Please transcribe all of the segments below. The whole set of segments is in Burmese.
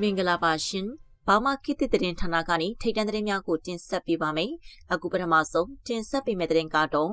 မင်္ဂလာပါရှင်ဘာမှခေတ်သစ်သတင်းဌာနကနေထိတ်တန့်သတင်းများကိုတင်ဆက်ပေးပါမယ်အခုပထမဆုံးတင်ဆက်ပေးမယ့်သတင်းကတော့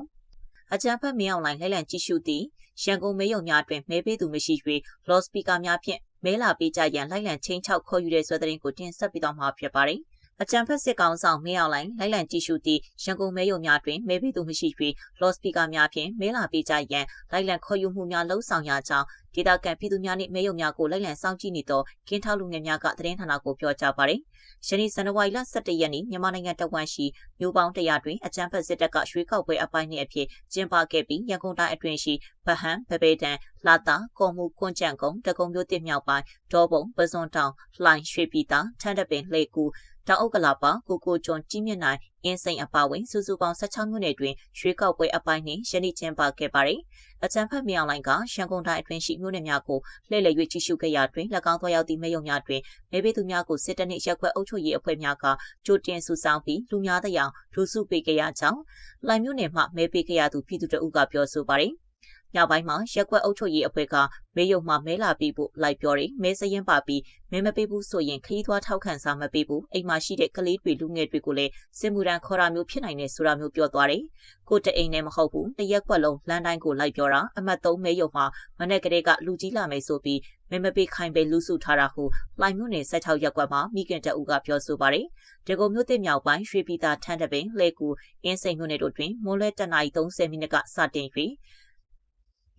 အကြံဖတ်မင်းအောင်လိုင်းလိုက်လံကြည့်ရှုသည့်ရန်ကုန်မဲရုံများတွင်မဲပေးသူမရှိ၍လော့စပီကာများဖြင့်မဲလာပေးကြရန်လိုက်လံချင်းချောက်ခေါ်ယူတဲ့ဆွဲသတင်းကိုတင်ဆက်ပေးတော့မှာဖြစ်ပါတယ်အကြံဖတ်စစ်ကောင်ဆောင်မင်းအောင်လိုင်းလိုက်လံကြည့်ရှုသည့်ရန်ကုန်မဲရုံများတွင်မဲပေးသူမရှိ၍လော့စပီကာများဖြင့်မဲလာပေးကြရန်လိုက်လံခေါ်ယူမှုများလှုံ့ဆော်ရကြောင်းဒေသခံပြည်သူများနှင့်မဲရုံများကိုလိုက်လံစောင့်ကြည့်နေသောကင်းထောက်လူငယ်များကသတင်းဌာနကိုပြောကြားပါတယ်။ယနေ့ဇန်နဝါရီလ17ရက်နေ့မြန်မာနိုင်ငံတဝန်ရှိမြို့ပေါင်း100တွင်အကြမ်းဖက်စစ်တပ်ကရွှေကောက်ပွဲအပိုင်းနှင့်အဖြစ်ကျင်းပခဲ့ပြီးရန်ကုန်တိုင်းအတွင်းရှိဗဟန်း၊ဗပေတံ၊လာတာ၊ကော်မှု၊ကွန်ကြံကုန်း၊တကုံမြို့တစ်မြောက်ပိုင်းဒေါ်ပုံ၊ပစွန်တောင်၊လှိုင်၊ရွှေပြည်သာ၊ထန်းတပင်၊လှေကူတောင်အုပ်ကလာပါကိုကျွန်းကြီးမြင့်နိုင်အင်းစိန်အပါဝင်စုစုပေါင်း16မြို့နယ်တွင်ရွှေကောက်ပွဲအပိုင်းနှင့်ယနေ့ကျင်းပခဲ့ပါတယ်။အကြံဖတ်မြောင်လိုင်းကရန်ကုန်တိုင်းအတွင်းရှိမြို့နယ်များကိုလှည့်လည်၍ကြည့်ရှုခဲ့ရာတွင်၎င်းသောရောက်သည့်မဲရုံများတွင်မဲပေးသူများကိုစစ်တပ်နှင့်ရက်ကွက်အုပ်ချုပ်ရေးအဖွဲ့များကကြိုတင်စုဆောင်းပြီးလူများသည့်အောင်လူစုပေးခဲ့ရကြောင်းလှိုင်မြို့နယ်မှမဲပေးခဲ့ရသူပြည်သူတို့ကပြောဆိုပါတယ်။ညပိုင်းမှာရက်ကွက်အုပ်ချုပ်ရေးအဖွဲ့ကမဲရုံမှာမဲလာပေးဖို့လိုက်ပြောတယ်မဲစရင်ပါပြီးမဲမပေးဘူးဆိုရင်ခရီးသွားထောက်ခံစာမပေးဘူးအိမ်မှာရှိတဲ့ကလေးတွေလူငယ်တွေကိုလည်းစစ်မှုထမ်းခေါ်တာမျိုးဖြစ်နိုင်တယ်ဆိုတာမျိုးပြောသွားတယ်ကိုတအိမ်နဲ့မဟုတ်ဘူးတရက်ကွက်လုံးလမ်းတိုင်းကိုလိုက်ပြောတာအမှတ်3မဲရုံမှာမနေ့ကတည်းကလူကြီးလာမယ်ဆိုပြီးမဲမပေးခိုင်းပဲလူစုထားတာဟုလှိုင်မြို့နယ်16ရက်ကွက်မှာမိခင်တအူကပြောဆိုပါတယ်ဒေဂုံမြို့တစ်မြောက်ပိုင်းရွှေပြည်သာထန်းတပင်လှဲကူအင်းစိန်မြို့နယ်တို့တွင်မိုးလဲ7:30မိနစ်ကစတင်၍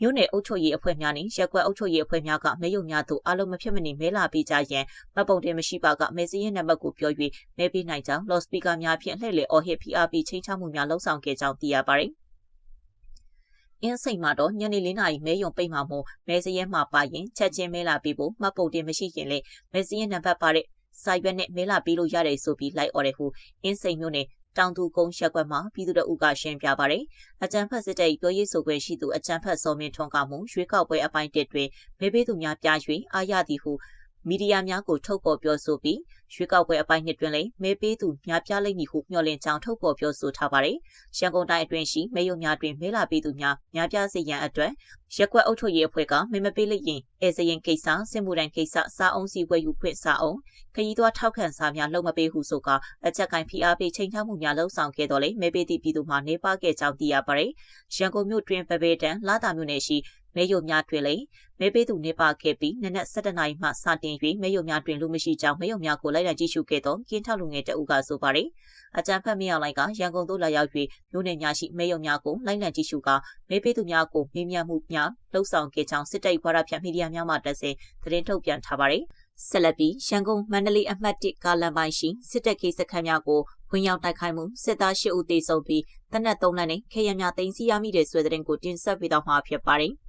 မြို့နယ်အုပ်ချုပ်ရေးအဖွဲ့များနှင့်ရက်ကွက်အုပ်ချုပ်ရေးအဖွဲ့များကမဲရုံများသို့အလုံးမဖြစ်မနေမဲလာပေးကြရန်မှတ်ပုံတင်မရှိပါကမဲစရင်နံပါတ်ကိုပြော၍မဲပေးနိုင်ကြောင်းလော့စပီကာများဖြင့်လှည့်လည်အော်ဟစ် PRP ချင်းချမှုများလှုံ့ဆော်ခဲ့ကြောင်းသိရပါတယ်။အင်းစိန်မှာတော့ညနေ4:00နာရီမဲရုံပိတ်မှမို့မဲစရင်မှာပါရင်ချက်ချင်းမဲလာပေးဖို့မှတ်ပုံတင်မရှိရင်လည်းမဲစရင်နံပါတ်ပါတဲ့စာရွက်နဲ့မဲလာပေးလို့ရတယ်ဆိုပြီးလိုက်အော်တယ်ဟုအင်းစိန်မြို့နယ်တောင်သူကုန်းရက်ကွက်မှာပြည်သူတို့ကရှင်းပြပါတယ်။အကြံဖတ်စစ်တပ်ပြောရေးဆိုခွင့်ရှိသူအကြံဖတ်စောမင်းထွန်းကမှရွေးကောက်ပွဲအပိုင်း1တွင်မဲပေးသူများပြ၍အားရသည်ဟုမီဒီယာများကိုထုတ်ဖော်ပြောဆိုပြီးရွေးကောက်ပွဲအပိုင်း2တွင်လည်းမဲပေးသူများပြလိမ့်မည်ဟုမျှော်လင့်ကြောင်းထုတ်ဖော်ပြောဆိုထားပါတယ်။ရန်ကုန်တိုင်းအတွင်းရှိမဲရုံများတွင်မဲလာပေးသူများပြစေရန်အတွက်ရက်ကွက်အုပ်ချုပ်ရေးအဖွဲ့ကမဲမပေးလိုက်ရင်ဧစရင်ကိစ္စစစ်မှုထမ်းကိစ္စစာအုံးစီဝယ်ယူခွင့်စာအုံးခရီးသွားထောက်ခံစာများလုံမပေးဟုဆိုကအချက်ကိုင်း PRP ချိန်ချမှုများလှုံ့ဆော်ခဲ့တော်လဲမဲပေးသည့်ပြည်သူမှနေပါခဲ့ကြောင်းသိရပါတယ်။ရန်ကုန်မြို့တွင်ဗပေတံလာတာမြို့နယ်ရှိမဲရုံများတွင်လည်းမဲပေးသူနေပါခဲ့ပြီးနနက်7:00နာရီမှစတင်၍မဲရုံများတွင်လူမရှိကြောင်းမဲရုံများကိုလိုက်လံကြည့်ရှုခဲ့သောကင်းထောက်လူငယ်တအုပ်ကဆိုပါတယ်။အကြံဖတ်မင်းအောင်လိုင်းကရန်ကုန်သို့လာရောက်၍မြို့နယ်များရှိမဲရုံများကိုလိုက်လံကြည့်ရှုကမဲပေးသူများကိုမေးမြန်းမှုများလှုံ့ဆော်ခဲ့ကြောင်းစစ်တပ်ဘာသာဖြန့်မီဒီယာများမှတက်စဉ်သတင်းထုတ်ပြန်ထားပါတယ်။ဆက်လက်ပြီးရန်ကုန်မန္တလေးအမှတ်1ကားလမ်းပိုင်းရှိစစ်တပ်ခေစခန်းများကိုဝင်ရောက်တိုက်ခိုက်မှုစစ်သား8ဦးသေဆုံးပြီးတနက်3လနဲ့ခေရများသိမ်းဆည်းရမိတဲ့ဆွဲသတင်းကိုတင်ဆက်ပေးတော့မှာဖြစ်ပါတယ်။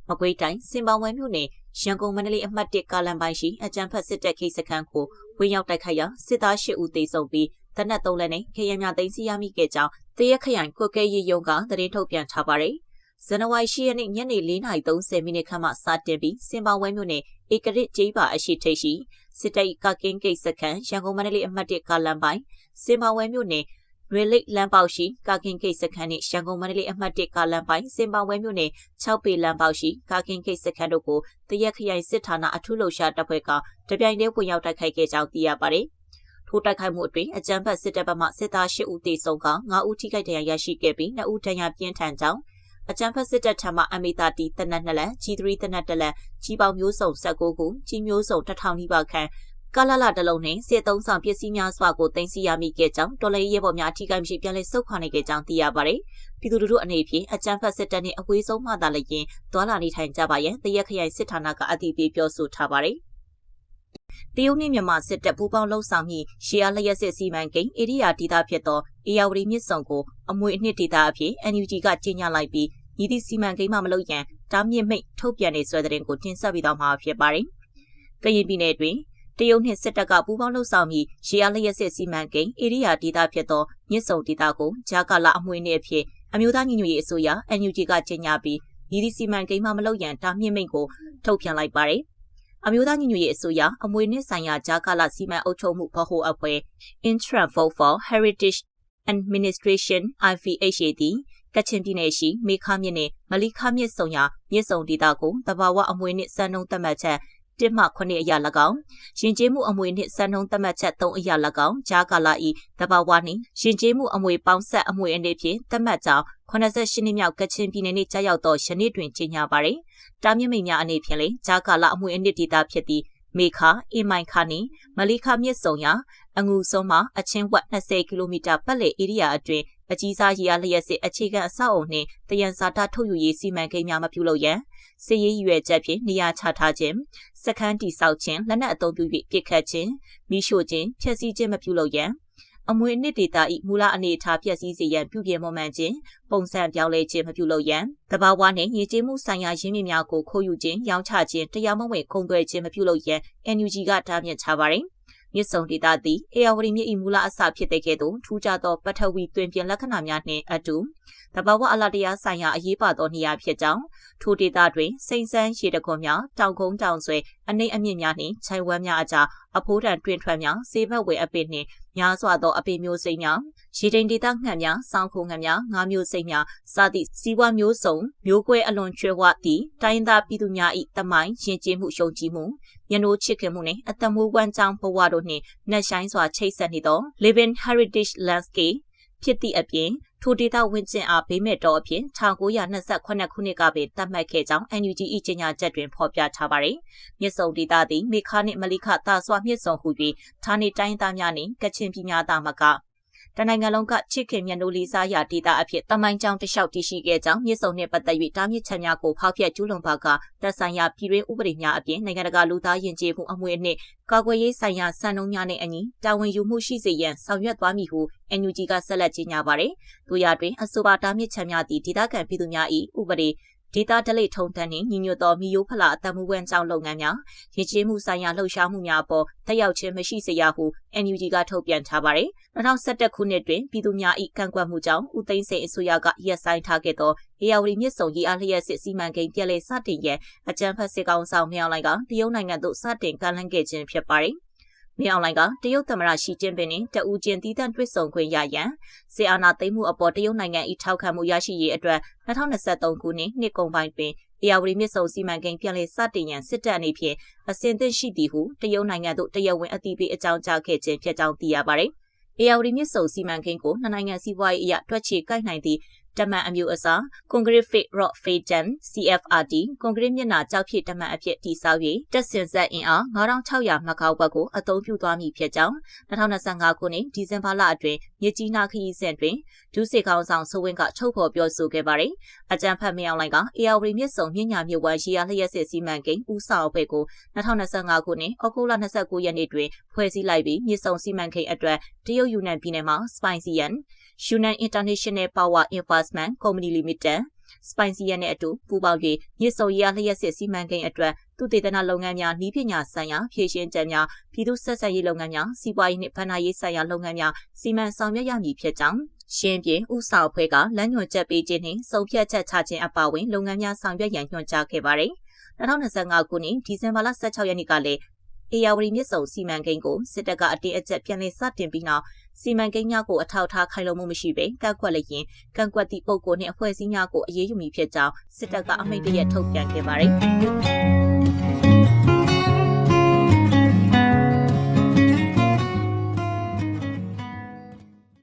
မကွေးတိုင်းစင်ပောင်ဝဲမြို့နယ်ရန်ကုန်မန္တလေးအမှတ်1ကားလမ်းပိုင်းရှိအကြံဖတ်စစ်တပ်ခေစခန်းကိုဝင်ရောက်တိုက်ခိုက်ရာစစ်သား8ဦးသေဆုံးပြီးတနက်3လနဲ့ခေရများသိမ်းဆည်းရမိခဲ့ကြောင်းတရက်ခရိုင်ကွက်ကဲရီယုံကသတင်းထုတ်ပြန်ထားပါတယ်။ဇန်နဝါရီ10ရက်နေ့ညနေ4:30မိနစ်ခန့်မှစတင်ပြီးစင်ပောင်ဝဲမြို့နယ်ဧကရစ်ကျေးပါအရှိထိပ်ရှိစစ်တပ်ကကင်းဂိတ်စခန်းရန်ကုန်မန္တလေးအမှတ်1ကားလမ်းပိုင်းစင်ပောင်ဝဲမြို့နယ်ရွေလိတ်လမ်းပေါက်ရှိကာကင်းဂိတ်စခန်းနှင့်ရန်ကုန်မန္တလေးအမှတ်1ကားလမ်းပိုင်းစင်ပောင်ဝဲမြို့နယ်6ပေလမ်းပေါက်ရှိကာကင်းဂိတ်စခန်းတို့ကိုတရက်ခရိုင်စစ်ဌာနအထူးလှုပ်ရှားတပ်ဖွဲ့ကတပြိုင်တည်းဝင်ရောက်တိုက်ခိုက်ခဲ့ကြောင်းသိရပါတယ်။ထိုတိုက်ခိုက်မှုအတွင်းအကြမ်းဖက်စစ်တပ်ဘက်မှစစ်သား8ဦးသေဆုံးက9ဦးထိခိုက်ဒဏ်ရာရရှိခဲ့ပြီး2ဦးဒဏ်ရာပြင်းထန်ကြောင်းအကြမ်းဖက်စစ်တပ်ထံမှအမေတာတီတနက်2လက်ကြီး3တနက်1လက်ကြီးပေါင်းမျိုးစုံ19ခုကြီးမျိုးစုံ1000နီးပါးခန့်ကာလတလုံးနှင့်စစ်သုံးဆောင်ပစ္စည်းများစွာကိုတင်စီရမိခဲ့ကြောင်းတော်လှန်ရေးဘော်များအထူးကိမရှိပြန်လည်ဆုတ်ခွာနေခဲ့ကြောင်းသိရပါတယ်။ပြည်သူတို့အနေဖြင့်အကြမ်းဖက်စစ်တပ်နှင့်အဝေးဆုံးမှသာလျှင်သွာလာနေထိုင်ကြပါရန်တရက်ခရိုင်စစ်ဌာနကအတည်ပြုပြောဆိုထားပါတယ်။တရုတ်နှင့်မြန်မာစစ်တပ်ပူးပေါင်းလှုပ်ဆောင်မှုရှေးအားလျက်စစ်စီမံကိန်းဧရိယာဒေသဖြစ်သောအေယာဝတီမြစ်ဆုံကိုအမွေအနှစ်ဒေသအဖြစ် NUG ကကြေညာလိုက်ပြီးဤသည့်စီမံကိန်းမှမလုပ်ရန်တားမြစ်မိတ်ထုတ်ပြန်နေဆွဲတဲ့ကိုတင်ဆက်ပြီးတော့မှာဖြစ်ပါတယ်။ကရင်ပြည်နယ်တွင်တရုတ်နှင့်စစ်တပ်ကပူးပေါင်းလှုပ်ဆောင်ပြီးရှေးအားလျက်စစ်စီမံကိန်းဧရိယာဒေသဖြစ်သောမြစ်ဆုံဒေသကိုဂျာကာလာအမွေအနှစ်အဖြစ်အမျိုးသားညီညွတ်ရေးအစိုးရ NUG ကကြေညာပြီးဤသည့်စီမံကိန်းမှမလုပ်ရန်တားမြစ်မိတ်ကိုထုတ်ပြန်လိုက်ပါတယ်။အမျိုးသားညီညွတ်ရေးအစိုးရအမွေအနှစ်ဆိုင်ရာဂျာကာလာစီမံအုပ်ချုပ်မှုဗဟိုအဖွဲ့ Interim Vote for Heritage Administration IVHAD ကချင်ပြည်နယ်ရှိမေခါမြစ်နဲ့မလီခါမြစ်ဆုံရာမြစ်ဆုံဒေသကိုတဘာဝအမွေအနှစ်စံနှုန်းသတ်မှတ်ချက် 1မှ9အရာ၎င်းရှင်ကျေးမှုအမွေနှင့်စံနှုန်းသတ်မှတ်ချက်3အရာ၎င်းဂျာကာလာဤတဘာဝနှင့်ရှင်ကျေးမှုအမွေပေါင်းဆက်အမွေအနေဖြင့်သတ်မှတ်ကြောင်း88နှစ်မြောက်ကချင်ပြည်နယ်နှင့်ကြားရောက်သောယနေ့တွင်ကြေညာပါသည်တာမြင့်မိတ်များအနေဖြင့်လည်းဂျာကာလာအမွေအနှစ်ဒေသဖြစ်သည့်မေခါအင်မိုင်ခါနှင့်မလီခါမြစ်ဆုံရာအငူဆုံးမှာအချင်းဝက်20ကီလိုမီတာပတ်လည်ဧရိယာအတွင်းအကြီးစားရေအားလျက်စစ်အခြေခံအဆောက်အုံနှင့်တယံဇာတထုတ်ယူရေးစီမံကိန်းများမပြုလုပ်ရန်စစ်ရေးရွယ်ချက်ဖြင့်နေရာချထားခြင်းစခန်းတိဆောက်ခြင်းလက်နက်အသုံးပြု၍ပစ်ခတ်ခြင်းမိရှို့ခြင်းဖျက်ဆီးခြင်းမပြုလုပ်ရန်အမွေအနှစ်ဒေတာ၏မူလအနေအထားပျက်စီးစေရန်ပြုပြင်မွမ်းမံခြင်းပုံစံပြောင်းလဲခြင်းမပြုလုပ်ရန်တဘာဝနှင့်ရည်ကြည်မှုဆိုင်ရာရင်းမြစ်များကိုခိုးယူခြင်းရောင်းချခြင်းတရားမဝင်ကုန်သွယ်ခြင်းမပြုလုပ်ရန် NUG ကတားမြစ်ထားပါသည်မြစ်ဆုံဒေသသည်အေယာဝတီမြစ်၏မူလအစဖြစ်တဲ့ကဲ့သို့ထူးခြားသောပထဝီတွင်ပြင်လက္ခဏာများနှင့်အတူတဘာဝအလားတရားဆိုင်ရာအရေးပါသောနေရာဖြစ်ကြောင်းထိုဒေသတွင်စိမ့်စမ်းရေတခွန်များတောင်ကုန်းတောင်ဆွဲအနှိမ့်အမြင့်များနှင့်ခြိုင်ဝမ်းများအကြားအဖိုးတန်တွင်ထွက်များစေဘက်ဝဲအပင်နှင့်များစွာသောအပင်မျိုးစိမ်းများရေတိမ်ဒေသငှက်များစောင်းခုံငှက်များငါးမျိုးစိမ်းများစသည့်စီးပွားမျိုးစုံမျိုးကွဲအလွန်ကျွဲဝသည့်တိုင်းသားပြည်သူများ၏တမိုင်းယဉ်ကျေးမှုယုံကြည်မှုရနိုးချစ်ခင်မှုနှင့်အသက်မွေးဝမ်းကြောင်းဘဝတို့နှင့်နှက်ဆိုင်စွာချိတ်ဆက်နေသော Living Heritage Landscape ဖြစ်သည့်အပြင်ထိုဒေသဝန်းကျင်အားဘေးမဲ့တော်အဖြစ်1928ခုနှစ်ကပဲသတ်မှတ်ခဲ့ကြောင်း NUG ၏ကြေညာချက်တွင်ဖော်ပြထားပါသည်မြစ်ဆုံဒေသသည်မေခါနှင့်မလီခတာစွာမြစ်ဆုံဟူ၍ဌာနေတိုင်းသားများနှင့်ကချင်ပြည်များသားမကတနိုင်ငံလုံးကချစ်ခင်မြတ်နိုးလေးစားရာဒေသအဖြစ်တမိုင်းကြောင်းတလျှောက်တည်ရှိခဲ့ကြောင်းမြစ်ဆုံနှင့်ပတ်သက်၍တားမြစ်ချက်များကိုဖောက်ဖျက်ကျူးလွန်ပါကသက်ဆိုင်ရာပြည်တွင်းဥပဒေများအပြင်နိုင်ငံတကာလူသားယဉ်ကျေးမှုအမွေအနှစ်ကာကွယ်ရေးဆိုင်ရာစံနှုန်းများနှင့်အညီတာဝန်ယူမှုရှိစေရန်ဆောင်ရွက်သွားမည်ဟု NUG ကဆက်လက်ကြေညာပါသည်။တို့ရတွင်အဆိုပါတားမြစ်ချက်များသည့်ဒေသခံပြည်သူများ၏ဥပဒေဒေတာဒလိထုံတန်းနှင့်ညီညွတ်သောမိယိုးဖလာအသက်မွေးဝမ်းကြောင်းလုပ်ငန်းများရည်ကြည်မှုဆိုင်ရာလှုပ်ရှားမှုများအပေါ်တက်ရောက်ခြင်းမရှိစေရဟု NUG ကထုတ်ပြန်ထားပါသည်2011ခုနှစ်တွင်ပြည်သူများ၏ကန့်ကွက်မှုကြောင့်ဦးသိန်းစိန်အစိုးရကရပ်ဆိုင်းထားခဲ့သောအေယာဝတီမြစ်ဆုံရေအားလျက်စစ်စီမံကိန်းပြည်လည်စတင်ရန်အကြံဖတ်စစ်ကောင်ဆောင်မြောက်လိုက်ကတရုတ်နိုင်ငံသို့စတင်ကမ်းလှမ်းခဲ့ခြင်းဖြစ်ပါသည်မြောက်လိုက်ကတရုတ်သမ္မတရှီကျင်းပင်နှင့်တဦးချင်းတီးတန့်တွေ့ဆုံခွင့်ရရန်စေအာနာသိမ်းမှုအပေါ်တရုတ်နိုင်ငံ၏ထောက်ခံမှုရရှိရေးအတွက်2023ခုနှစ်နှစ်ကုန်ပိုင်းတွင်အေယာဝတီမြစ်ဆုံစီမံကိန်းပြည်လည်စတင်ရန်စစ်တပ်အနေဖြင့်အစဉ်သင့်ရှိသည်ဟုတရုတ်နိုင်ငံသို့တရားဝင်အသိပေးအကြောင်းကြားခဲ့ခြင်းဖြစ်ကြောင်းသိရပါသည်။အေယာဝတီမြစ်ဆုံစီမံကိန်းကိုနှစ်နိုင်ငံစီးပွားရေးအရတွက်ချေကိုက်နိုင်သည့်တမန်အမျိုးအစား Concrete Fake Rock Phaeton CFRD ကွန်ကရစ်မျက်နှာကြောက်ဖြည့်တမန်အဖြစ်တည်ဆောက်၍တက်စင်ဇက်အင်အား9600မဂါဝတ်ကိုအသုံးပြုသွားမည်ဖြစ်ကြောင်း2025ခုနှစ်ဒီဇင်ဘာလအတွင်းမြစ်ကြီးနားခရီးစဉ်တွင်ဒုစစ်ကောင်ဆောင်ဆိုဝင်းကထုတ်ဖော်ပြောဆိုခဲ့ပါတယ်။အကြံဖတ်မြောက်လိုက်ကအေယာဝတီမြစ်ဆုံမြညာမြစ်ဝမ်းရေအားလျက်စစ်စီမံကိန်းဦးဆောင်အဖွဲ့ကို2025ခုနှစ်ဩဂုတ်လ29ရက်နေ့တွင်ဖွဲ့စည်းလိုက်ပြီးမြစ်ဆုံစီမံကိန်းအတွက်တရုတ်ယူနန်ပြည်နယ်မှာ Spiceyan Yunnan International Power Investment Company Limited Spiceyan နဲ့အတူပူးပေါင်း၍မြစ်ဆုံရေအားလျက်စစ်စီမံကိန်းအတွက်သူတေသနလုပ်ငန်းများနည်းပညာဆိုင်ရာဖြည့်ရှင်းချက်များပြည်သူ့ဆက်ဆံရေးလုပ်ငန်းများစီးပွားရေးနှင့်ဘဏ္ဍာရေးဆိုင်ရာလုပ်ငန်းများစီမံဆောင်ရွက်ရမည်ဖြစ်ကြောင်းရှင်းပြဥဆောင်အဖွဲ့ကလမ်းညွှန်ချက်ပေးခြင်းနှင့်စုံဖြတ်ချက်ချခြင်းအပါအဝင်လုပ်ငန်းများဆောင်ရွက်ရန်ညွှန်ကြားခဲ့ပါသည်2025ခုနှစ်ဒီဇင်ဘာလ16ရက်နေ့ကလည်းအေယာဝတီမြစ်ဆုံစီမံကိန်းကိုစစ်တပ်ကအတင်းအကျပ်ပြန်လည်စတင်ပြီးနောက်စီမံကိန်းများကိုအထောက်ထားခိုင်လုံမှုမရှိဘဲကန့်ကွက်လျင်ကန့်ကွက်သည့်ပုဂ္ဂိုလ်နှင့်အဖွဲ့အစည်းများကိုအရေးယူမည်ဖြစ်ကြောင်းစစ်တပ်ကအမိန့်တရက်ထုတ်ပြန်ခဲ့ပါသည်